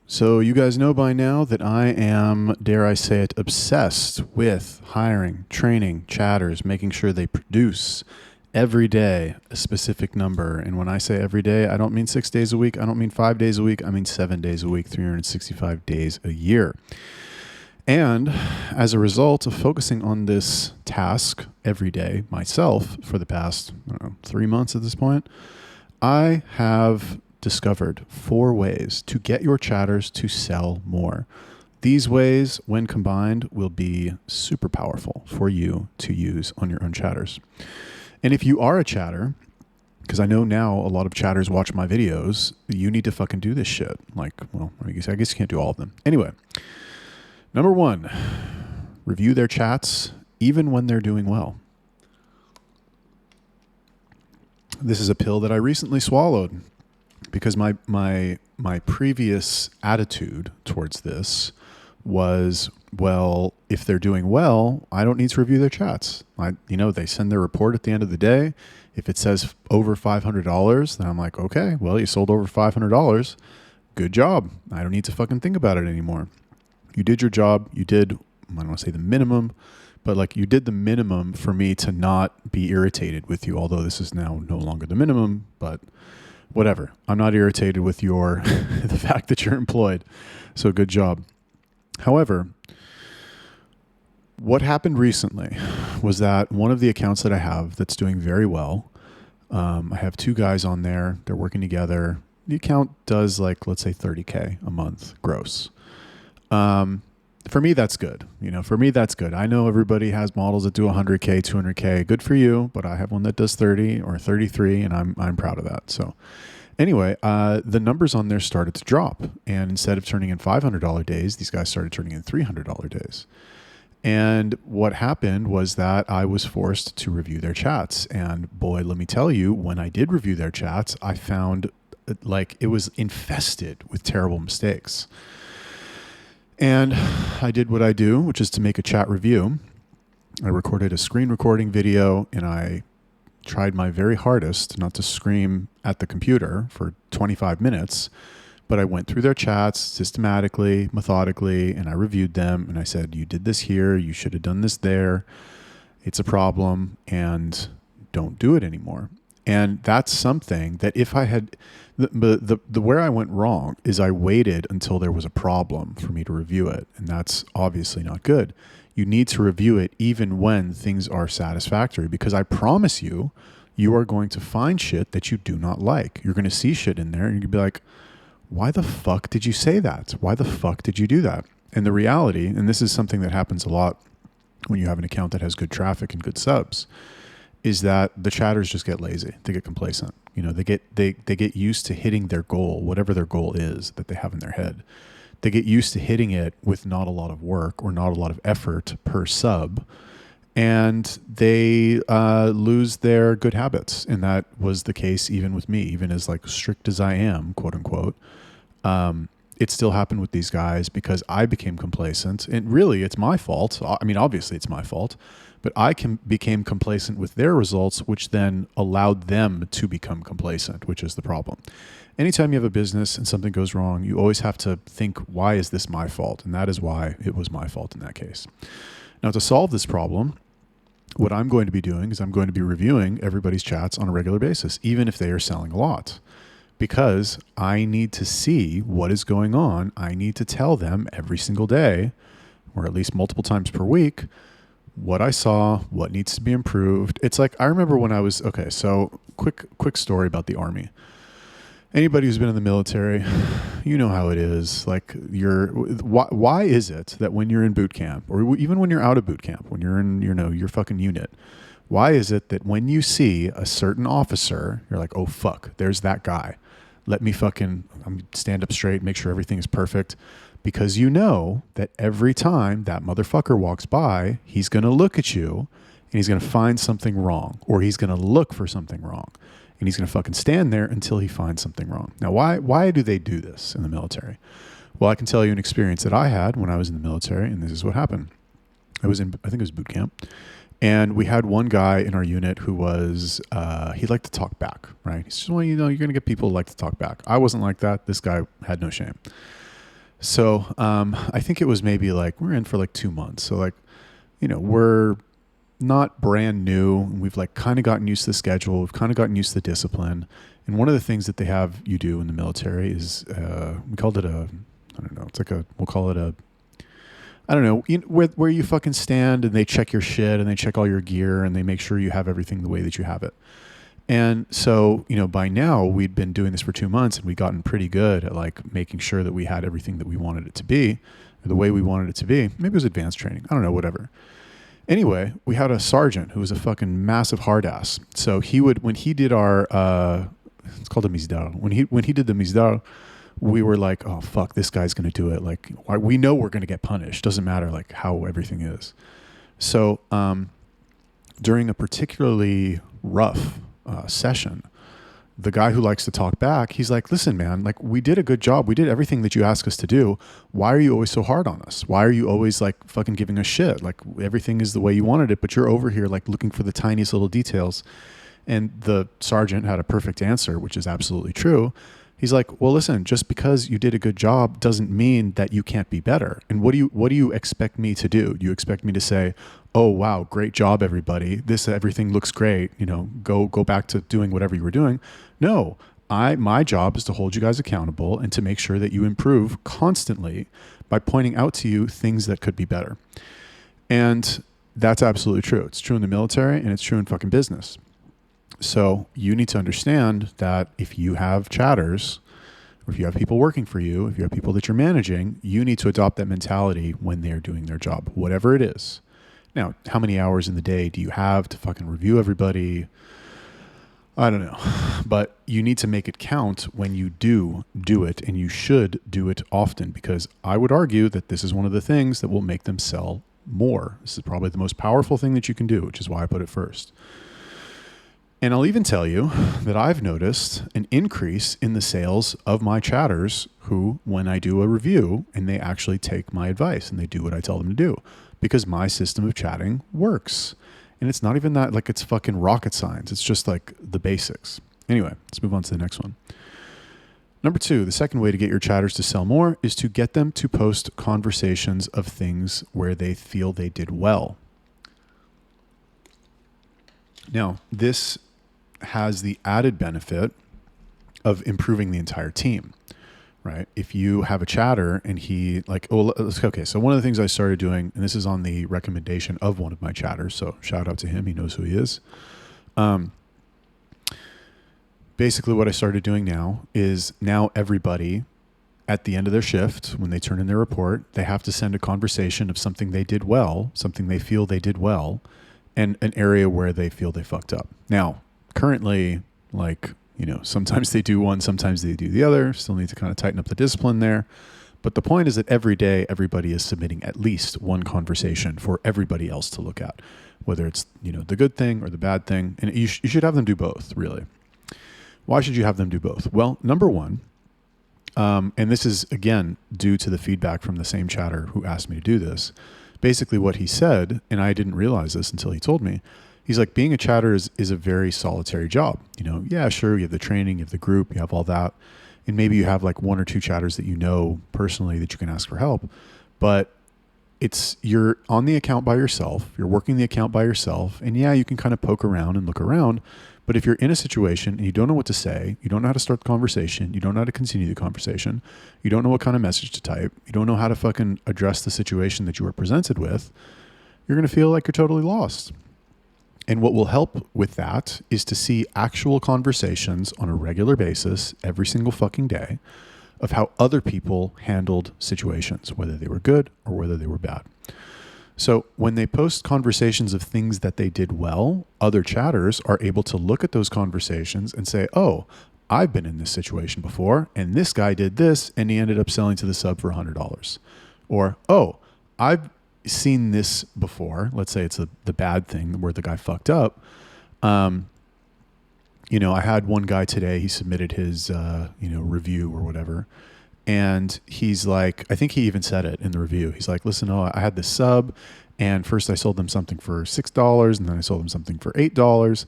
So you guys know by now that I am, dare I say it, obsessed with hiring, training chatters, making sure they produce every day a specific number. And when I say every day, I don't mean 6 days a week. I don't mean 5 days a week. I mean 7 days a week, 365 days a year. And as a result of focusing on this task every day myself for the past, 3 months at this point, I have discovered 4 ways to get your chatters to sell more. These ways, when combined, will be super powerful for you to use on your own chatters. And if you are a chatter, because I know now a lot of chatters watch my videos, you need to fucking do this shit. I guess you can't do all of them. Anyway, number 1, review their chats even when they're doing well. This is a pill that I recently swallowed because my previous attitude towards this was, well, if they're doing well, I don't need to review their chats. They send their report at the end of the day. If it says over $500, then I'm like, okay, well, you sold over $500. Good job. I don't need to fucking think about it anymore. You did your job. You did, I don't want to say the minimum, but you did the minimum for me to not be irritated with you, although this is now no longer the minimum, but whatever. I'm not irritated with the fact that you're employed. So good job. However, what happened recently was that one of the accounts that I have that's doing very well, I have 2 guys on there. They're working together. The account does let's say $30K a month gross. For me, that's good. For me, that's good. I know everybody has models that do 100K, 200K. Good for you. But I have one that does 30 or 33, and I'm proud of that. So anyway, the numbers on there started to drop. And instead of turning in $500 days, these guys started turning in $300 days. And what happened was that I was forced to review their chats. And boy, let me tell you, when I did review their chats, I found it was infested with terrible mistakes. And I did what I do, which is to make a chat review. I recorded a screen recording video, and I tried my very hardest not to scream at the computer for 25 minutes, but I went through their chats systematically, methodically, and I reviewed them, and I said, you did this here, you should have done this there, it's a problem, and don't do it anymore. And that's something that if I had... The where I went wrong is I waited until there was a problem for me to review it. And that's obviously not good. You need to review it even when things are satisfactory, because I promise you, you are going to find shit that you do not like. You're going to see shit in there and you'll be like, why the fuck did you say that? Why the fuck did you do that? And the reality, and this is something that happens a lot when you have an account that has good traffic and good subs, is that the chatters just get lazy. They get complacent. They get used to hitting their goal, whatever their goal is that they have in their head. They get used to hitting it with not a lot of work or not a lot of effort per sub, and they lose their good habits. And that was the case even with me, even as strict as I am, quote unquote. It still happened with these guys because I became complacent, and really it's my fault. I mean, obviously it's my fault, but I became complacent with their results, which then allowed them to become complacent, which is the problem. Anytime you have a business and something goes wrong, you always have to think, why is this my fault? And that is why it was my fault in that case. Now, to solve this problem, what I'm going to be doing is I'm going to be reviewing everybody's chats on a regular basis, even if they are selling a lot, because I need to see what is going on. I need to tell them every single day, or at least multiple times per week, what I saw, what needs to be improved. It's I remember when I was, so quick story about the Army. Anybody who's been in the military, you know how it is. Why is it that when you're in boot camp, or even when you're out of boot camp, when you're in, your fucking unit, why is it that when you see a certain officer, you're like, oh fuck, there's that guy. Let me stand up straight, make sure everything is perfect. Because you know that every time that motherfucker walks by, he's going to look at you and he's going to find something wrong, or he's going to look for something wrong, and he's going to fucking stand there until he finds something wrong. Now, why do they do this in the military? Well, I can tell you an experience that I had when I was in the military, and this is what happened. I think it was boot camp. And we had one guy in our unit who was, he liked to talk back, right? He's just, you're going to get people who like to talk back. I wasn't like that. This guy had no shame. So I think it was maybe like we're in for like 2 months. So like, we're not brand new. We've like kind of gotten used to the schedule. We've kind of gotten used to the discipline. And one of the things that they have you do in the military is we called it I don't know. It's like we'll call it I don't know, where you fucking stand and they check your shit and they check all your gear and they make sure you have everything the way that you have it. And so, by now we'd been doing this for 2 months and we'd gotten pretty good at like making sure that we had everything that we wanted it to be, or the way we wanted it to be. Maybe it was advanced training. I don't know, whatever. Anyway, we had a sergeant who was a fucking massive hard ass. So he would, when he did our, it's called a mizdar. When he did the mizdar, we were like, oh fuck, this guy's going to do it. Like we know we're going to get punished. Doesn't matter like how everything is. So, during a particularly rough session, the guy who likes to talk back, he's like, listen, man, like we did a good job. We did everything that you asked us to do. Why are you always so hard on us? Why are you always like fucking giving us shit? Like everything is the way you wanted it, but you're over here like looking for the tiniest little details. And the sergeant had a perfect answer, which is absolutely true. He's like, well, listen, just because you did a good job doesn't mean that you can't be better. And what do you expect me to do? Do you expect me to say, oh, wow, great job, everybody. Everything looks great. Go back to doing whatever you were doing. No, my job is to hold you guys accountable and to make sure that you improve constantly by pointing out to you things that could be better. And that's absolutely true. It's true in the military and it's true in fucking business. So you need to understand that if you have chatters, or if you have people working for you, if you have people that you're managing, you need to adopt that mentality when they're doing their job, whatever it is. Now, how many hours in the day do you have to fucking review everybody? I don't know. But you need to make it count when you do it, and you should do it often, because I would argue that this is one of the things that will make them sell more. This is probably the most powerful thing that you can do, which is why I put it first. And I'll even tell you that I've noticed an increase in the sales of my chatters who, when I do a review and they actually take my advice and they do what I tell them to do, because my system of chatting works. And it's not even that like it's fucking rocket science. It's just like the basics. Anyway, let's move on to the next one. Number 2, the second way to get your chatters to sell more is to get them to post conversations of things where they feel they did well. Now, this has the added benefit of improving the entire team, right? If you have a chatter and he like, okay, so one of the things I started doing, and this is on the recommendation of one of my chatters, so shout out to him, he knows who he is. Basically what I started doing now is everybody at the end of their shift, when they turn in their report, they have to send a conversation of something they did well, something they feel they did well, and an area where they feel they fucked up. Now, currently, sometimes they do one, sometimes they do the other. Still need to kind of tighten up the discipline there. But the point is that every day, everybody is submitting at least one conversation for everybody else to look at, whether it's, the good thing or the bad thing. And you should have them do both, really. Why should you have them do both? Well, number one, and this is, again, due to the feedback from the same chatter who asked me to do this. Basically what he said, and I didn't realize this until he told me, he's like, being a chatter is a very solitary job. Yeah, sure, you have the training, you have the group, you have all that. And maybe you have like 1 or 2 chatters that you know personally that you can ask for help. But you're on the account by yourself, you're working the account by yourself. And yeah, you can kind of poke around and look around. But if you're in a situation and you don't know what to say, you don't know how to start the conversation, you don't know how to continue the conversation, you don't know what kind of message to type, you don't know how to fucking address the situation that you were presented with, you're going to feel like you're totally lost. And what will help with that is to see actual conversations on a regular basis every single fucking day of how other people handled situations, whether they were good or whether they were bad. So when they post conversations of things that they did well, other chatters are able to look at those conversations and say, oh, I've been in this situation before, and this guy did this, and he ended up selling to the sub for $100. Or, oh, I've seen this before. Let's say it's the bad thing where the guy fucked up. I had one guy today, he submitted his, review or whatever. And he's like, I think he even said it in the review. He's like, listen, I had this sub, and first I sold them something for $6, and then I sold them something for $8.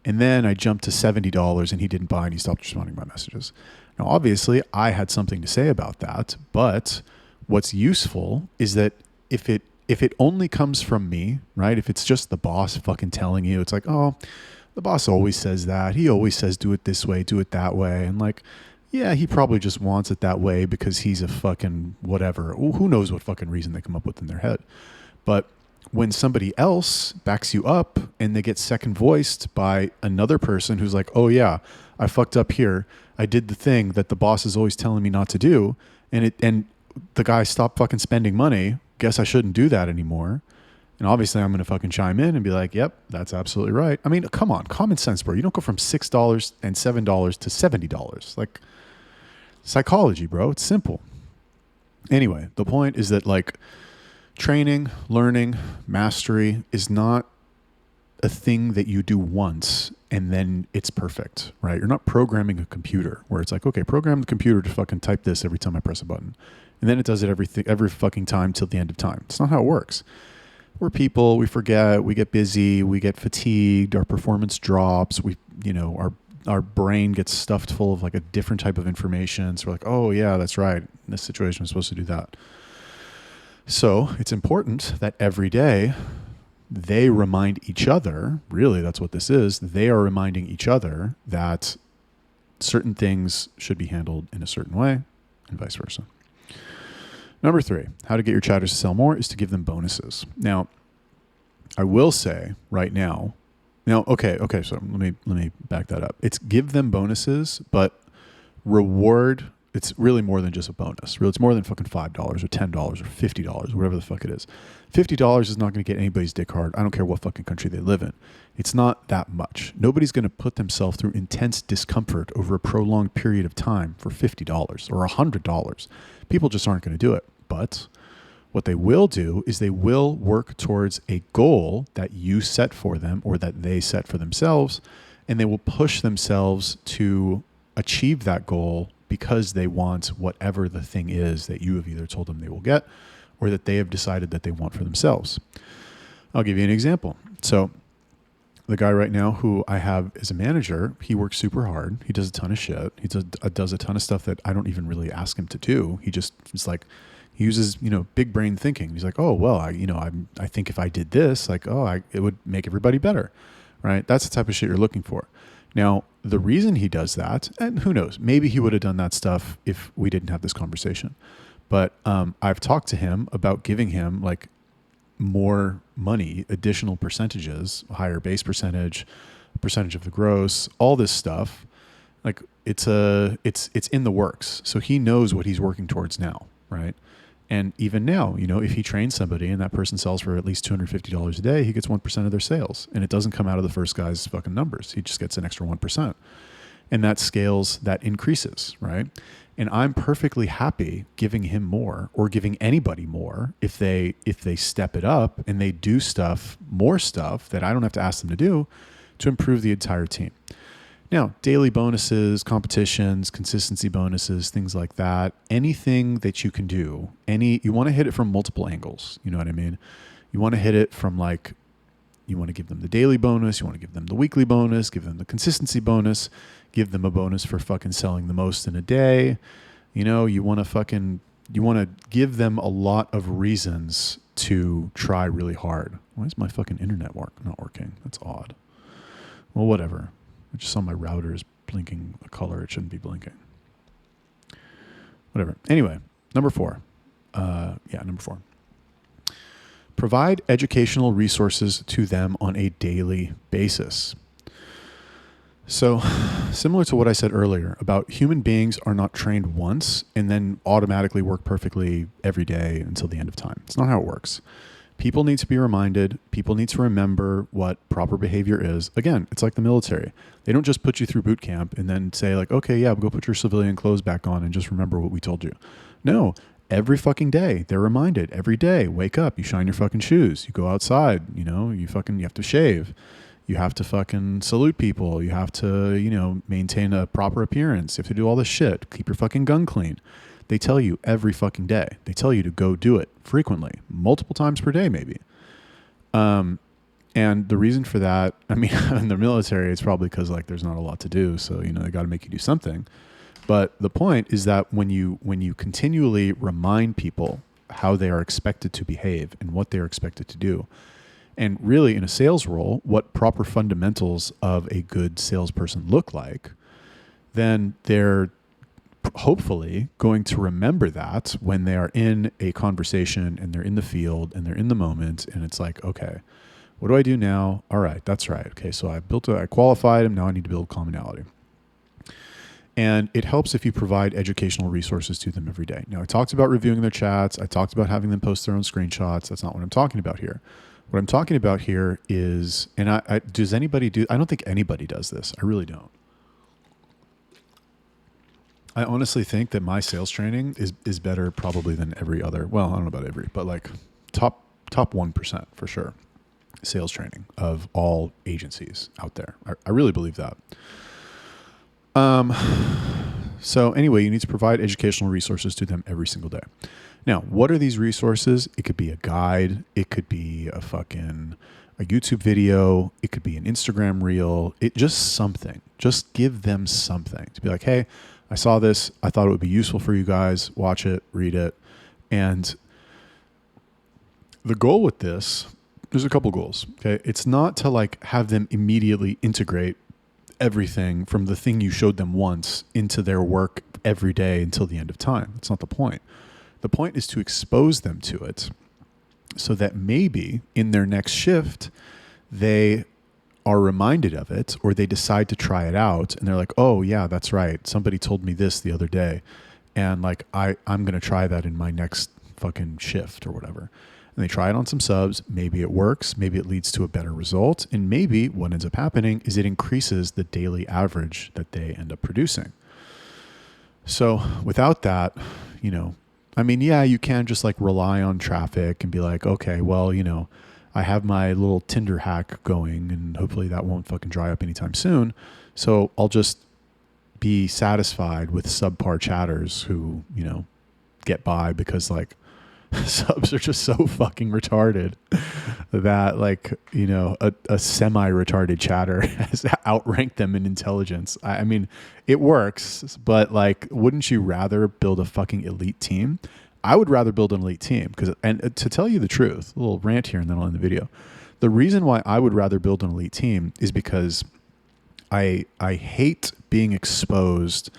And then I jumped to $70 and he didn't buy and he stopped responding to my messages. Now, obviously I had something to say about that, but What's useful is that if it only comes from me, right? If it's just the boss fucking telling you, it's like, oh, the boss always says that. He always says, do it this way, do it that way. And like, yeah, he probably just wants it that way because he's a fucking whatever. Who knows what fucking reason they come up with in their head. But when somebody else backs you up and they get second voiced by another person who's like, oh yeah, I fucked up here. I did the thing that the boss is always telling me not to do. And the guy stopped fucking spending money. Guess I shouldn't do that anymore. And obviously I'm going to fucking chime in and be like, yep, that's absolutely right. I mean, come on, common sense, bro. You don't go from $6 and $7 to $70. Like, psychology, bro. It's simple. Anyway, the point is that like training, learning, mastery is not a thing that you do once and then it's perfect, right? You're not programming a computer where it's like, okay, program the computer to fucking type this every time I press a button. And then it does it every fucking time till the end of time. It's not how it works. We're people, we forget, we get busy, we get fatigued, our performance drops, our brain gets stuffed full of like a different type of information. So we're like, oh yeah, that's right. In this situation, I'm supposed to do that. So it's important that every day they remind each other, really that's what this is, they are reminding each other that certain things should be handled in a certain way and vice versa. Number 3, how to get your chatters to sell more is to give them bonuses. Now, I will say right now, okay, so let me back that up. It's give them bonuses, but reward, it's really more than just a bonus. Really, it's more than fucking $5 or $10 or $50, whatever the fuck it is. $50 is not going to get anybody's dick hard. I don't care what fucking country they live in. It's not that much. Nobody's going to put themselves through intense discomfort over a prolonged period of time for $50 or $100. People just aren't going to do it. But what they will do is they will work towards a goal that you set for them or that they set for themselves, and they will push themselves to achieve that goal because they want whatever the thing is that you have either told them they will get or that they have decided that they want for themselves. I'll give you an example. So the guy right now who I have as a manager, he works super hard. He does a ton of shit. He does a ton of stuff that I don't even really ask him to do. He just is like, he uses, big brain thinking. He's like, oh, well, I think if I did this, like, it would make everybody better, right? That's the type of shit you're looking for. Now, the reason he does that, and who knows, maybe he would have done that stuff if we didn't have this conversation. But I've talked to him about giving him like more money, additional percentages, higher base percentage of the gross, all this stuff. Like it's in the works. So he knows what he's working towards now, right? And even now, if he trains somebody and that person sells for at least $250 a day, he gets 1% of their sales. And it doesn't come out of the first guy's fucking numbers. He just gets an extra 1%. And that scales, that increases, right? And I'm perfectly happy giving him more or giving anybody more if they step it up and they do more stuff that I don't have to ask them to do to improve the entire team. Now, daily bonuses, competitions, consistency bonuses, things like that, anything that you can do, you want to hit it from multiple angles. You know what I mean? You want to hit it from like, you want to give them the daily bonus, you want to give them the weekly bonus, give them the consistency bonus, give them a bonus for fucking selling the most in a day. You want to give them a lot of reasons to try really hard. Why is my fucking internet not working? That's odd. Well, whatever. I just saw my router is blinking a color it shouldn't be blinking. Whatever. Anyway, number 4. Number 4. Provide educational resources to them on a daily basis. So, similar to what I said earlier about human beings are not trained once and then automatically work perfectly every day until the end of time. It's not how it works. People need to be reminded. People need to remember what proper behavior is. Again, it's like the military. They don't just put you through boot camp and then say like, okay, yeah, go put your civilian clothes back on and just remember what we told you. No, every fucking day they're reminded. Every day, wake up, you shine your fucking shoes, you go outside, you have to shave. You have to fucking salute people. You have to, maintain a proper appearance. You have to do all this shit. Keep your fucking gun clean. They tell you every fucking day. They tell you to go do it frequently, multiple times per day, maybe. And the reason for that, in the military, it's probably because like there's not a lot to do. So, they got to make you do something. But the point is that when you continually remind people how they are expected to behave and what they are expected to do, and really in a sales role, what proper fundamentals of a good salesperson look like, then they're hopefully going to remember that when they are in a conversation and they're in the field and they're in the moment, and it's like, okay, what do I do now? All right, that's right. Okay, so I qualified them. Now I need to build commonality. And it helps if you provide educational resources to them every day. Now, I talked about reviewing their chats. I talked about having them post their own screenshots. That's not what I'm talking about here. What I'm talking about here is, and does anybody do, I don't think anybody does this. I really don't. I honestly think that my sales training is better probably than every other, well, I don't know about every, but like top 1% for sure. Sales training of all agencies out there. I really believe that. So anyway, you need to provide educational resources to them every single day. Now, what are these resources? It could be a guide. It could be a YouTube video. It could be an Instagram reel. Just something. Just give them something to be like, hey, I saw this. I thought it would be useful for you guys. Watch it, read it. And the goal with this, there's a couple goals. Okay. It's not to like have them immediately integrate everything from the thing you showed them once into their work every day until the end of time. That's not the point. The point is to expose them to it so that maybe in their next shift, they are reminded of it, or they decide to try it out and they're like, oh yeah, that's right. Somebody told me this the other day. And like, I'm going to try that in my next fucking shift or whatever. And they try it on some subs. Maybe it works. Maybe it leads to a better result. And maybe what ends up happening is it increases the daily average that they end up producing. So without that, I mean, yeah, you can just like rely on traffic and be like, okay, well, I have my little Tinder hack going and hopefully that won't fucking dry up anytime soon. So I'll just be satisfied with subpar chatters who, get by because like subs are just so fucking retarded that like, a semi-retarded chatter has outranked them in intelligence. I mean, it works, but like, wouldn't you rather build a fucking elite team? I would rather build an elite team and to tell you the truth, a little rant here and then I'll end the video. The reason why I would rather build an elite team is because I hate being exposed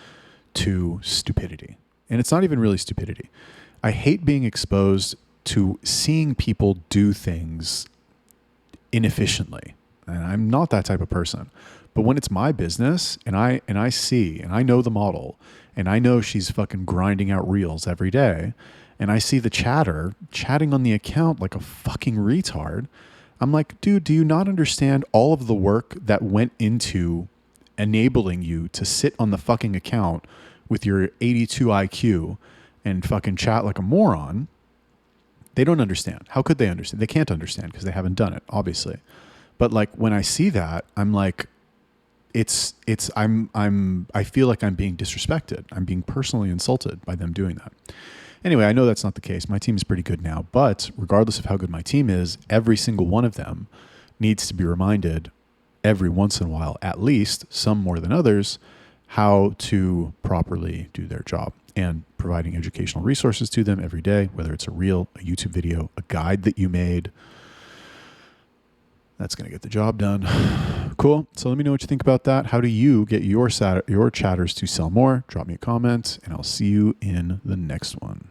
to stupidity. And it's not even really stupidity. I hate being exposed to seeing people do things inefficiently. And I'm not that type of person. But when it's my business and I see and I know the model and I know she's fucking grinding out reels every day and I see the chatting on the account like a fucking retard, I'm like, dude, do you not understand all of the work that went into enabling you to sit on the fucking account with your 82 IQ and fucking chat like a moron? They don't understand. How could they understand? They can't understand because they haven't done it, obviously. But like when I see that, I'm like, I feel like I'm being disrespected. I'm being personally insulted by them doing that. Anyway, I know that's not the case. My team is pretty good now, but regardless of how good my team is, every single one of them needs to be reminded every once in a while, at least, some more than others, how to properly do their job, and providing educational resources to them every day, whether it's a reel, a YouTube video, a guide that you made. That's going to get the job done. Cool. So let me know what you think about that. How do you get your chatters to sell more? Drop me a comment and I'll see you in the next one.